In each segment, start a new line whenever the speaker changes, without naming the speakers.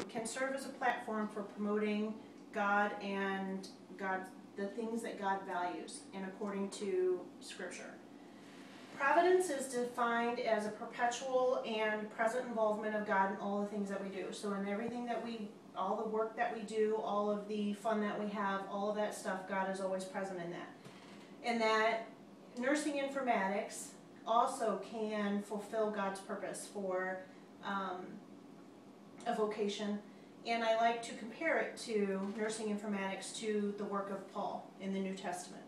can serve as a platform for promoting God and the things that God values and according to Scripture. Providence is defined as a perpetual and present involvement of God in all the things that we do. So in everything that all the work that we do, all of the fun that we have, all of that stuff, God is always present in that. And that nursing informatics also can fulfill God's purpose for a vocation. And I like to compare it to nursing informatics to the work of Paul in the New Testament.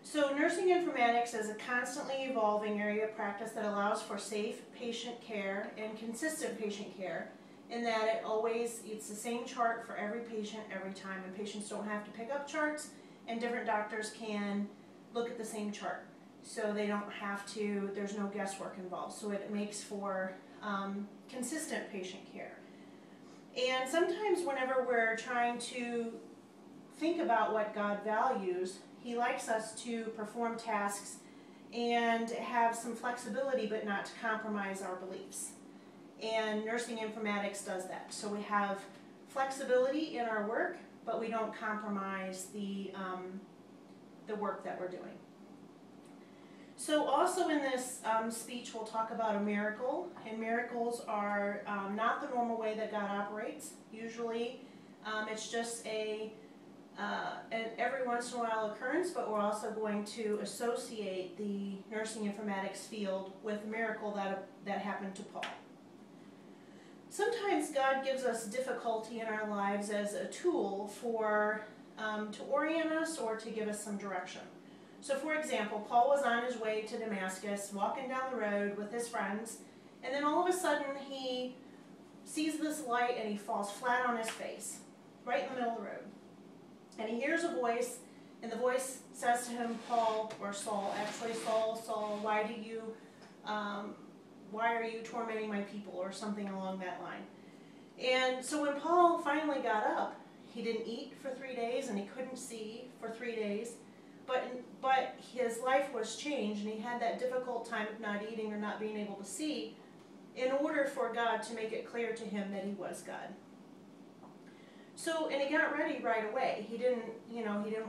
So nursing informatics is a constantly evolving area of practice that allows for safe patient care and consistent patient care, in that it's the same chart for every patient every time, and patients don't have to pick up charts, and different doctors can look at the same chart. So they don't have to, there's no guesswork involved. So it makes for consistent patient care. And sometimes whenever we're trying to think about what God values, He likes us to perform tasks and have some flexibility, but not to compromise our beliefs. And nursing informatics does that. So we have flexibility in our work, but we don't compromise the work that we're doing. So also in this speech we'll talk about a miracle, and miracles are not the normal way that God operates. Usually it's just an every once in a while occurrence, but we're also going to associate the nursing informatics field with a miracle that happened to Paul. Sometimes God gives us difficulty in our lives as a tool for to orient us or to give us some direction. So for example, Paul was on his way to Damascus, walking down the road with his friends, and then all of a sudden he sees this light and he falls flat on his face, right in the middle of the road. And he hears a voice, and the voice says to him, Paul, or Saul, actually, Saul, why are you tormenting my people, or something along that line. And so when Paul finally got up, he didn't eat for 3 days, and he couldn't see for 3 days, but his life was changed, and he had that difficult time of not eating or not being able to see, in order for God to make it clear to him that he was God. So, and he got ready right away. He didn't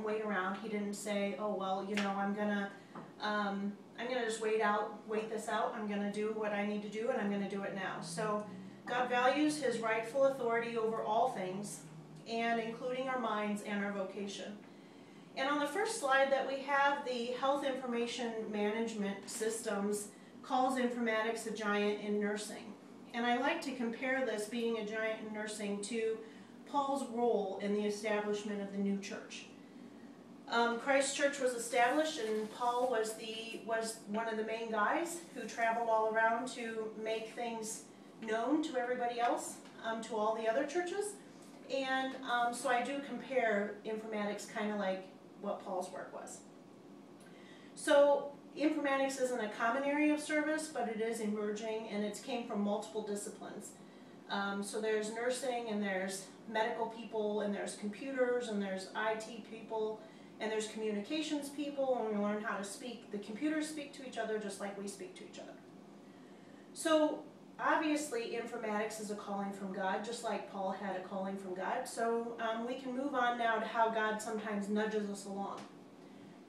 wait around. He didn't say, oh, well, I'm gonna just wait this out. I'm gonna do what I need to do, and I'm gonna do it now. So God values His rightful authority over all things, and including our minds and our vocation. And on the first slide that we have, the health information management systems calls informatics a giant in nursing. And I like to compare this, being a giant in nursing, to Paul's role in the establishment of the new church. Christ Church was established, and Paul was one of the main guys who traveled all around to make things known to everybody else, to all the other churches. And so I do compare informatics kind of like what Paul's work was. So informatics isn't a common area of service, but it is emerging, and it came from multiple disciplines. So there's nursing, and there's medical people, and there's computers, and there's IT people, and there's communications people, and we learn how to speak. The computers speak to each other just like we speak to each other. So obviously informatics is a calling from God, just like Paul had a calling from God. So we can move on now to how God sometimes nudges us along.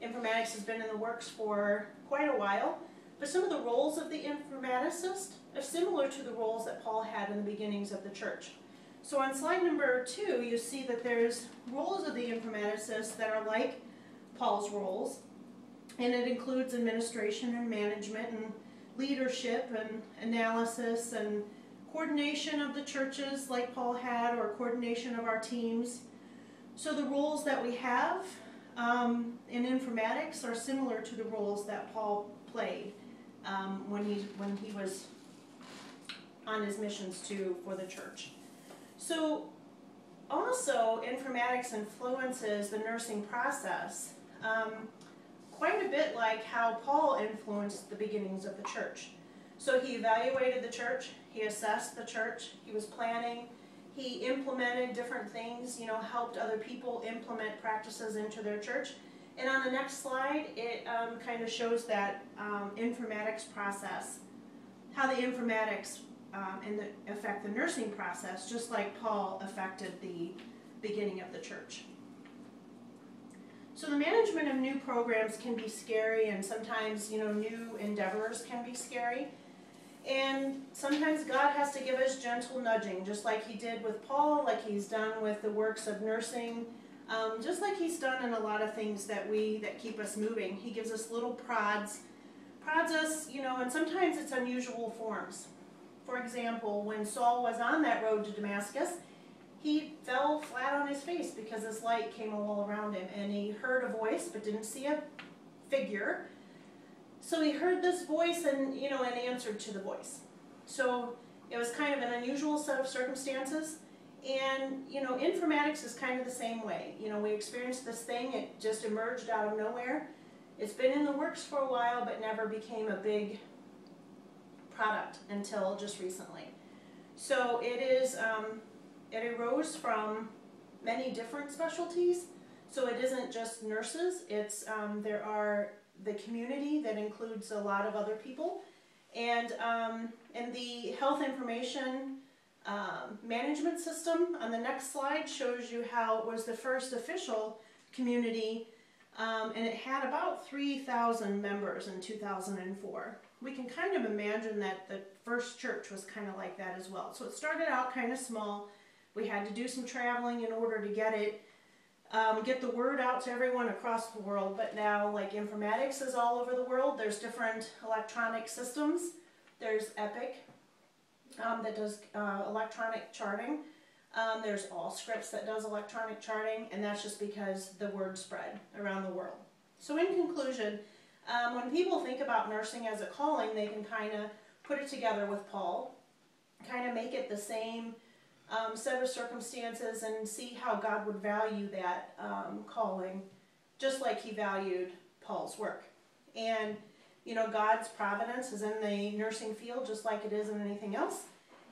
Informatics has been in the works for quite a while, but some of the roles of the informaticist are similar to the roles that Paul had in the beginnings of the church. So on slide number 2, you see that there's roles of the informaticist that are like Paul's roles, and it includes administration and management and leadership and analysis and coordination of the churches like Paul had, or coordination of our teams. So the roles that we have in informatics are similar to the roles that Paul played when he was on his missions for the church. So also informatics influences the nursing process quite a bit like how Paul influenced the beginnings of the church. So he evaluated the church, he assessed the church, he was planning, he implemented different things, helped other people implement practices into their church. And on the next slide, it kind of shows that informatics process, how the informatics and affect the nursing process, just like Paul affected the beginning of the church. So the management of new programs can be scary, and sometimes, new endeavors can be scary. And sometimes God has to give us gentle nudging, just like he did with Paul, like he's done with the works of nursing, just like he's done in a lot of things that keep us moving. He gives us little prods us, and sometimes it's unusual forms. For example, when Saul was on that road to Damascus, he fell flat on his face because this light came all around him, and he heard a voice but didn't see a figure. So he heard this voice and answered to the voice. So it was kind of an unusual set of circumstances. And, informatics is kind of the same way. We experienced this thing, it just emerged out of nowhere. It's been in the works for a while, but never became a big product until just recently. So it is, it arose from many different specialties. So it isn't just nurses, it's, there are the community that includes a lot of other people. And the health information management system on the next slide shows you how it was the first official community, and it had about 3,000 members in 2004. We can kind of imagine that the first church was kind of like that as well. So it started out kind of small. We had to do some traveling in order to get the word out to everyone across the world, but now, like, informatics is all over the world. There's different electronic systems. There's Epic that does electronic charting. There's Allscripts that does electronic charting, and that's just because the word spread around the world. So in conclusion, when people think about nursing as a calling, they can kind of put it together with Paul, kind of make it the same set of circumstances, and see how God would value that calling, just like he valued Paul's work. And God's providence is in the nursing field just like it is in anything else.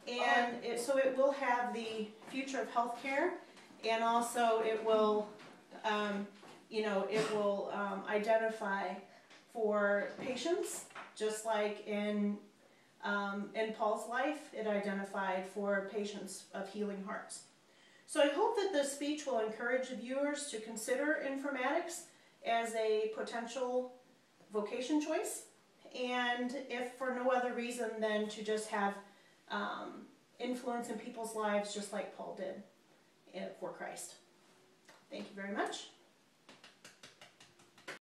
And so it will have the future of healthcare, and also it will, identify for patients, just like in Paul's life, it identified for patients of healing hearts. So I hope that this speech will encourage the viewers to consider informatics as a potential vocation choice, and if for no other reason than to just have influence in people's lives just like Paul did for Christ. Thank you very much.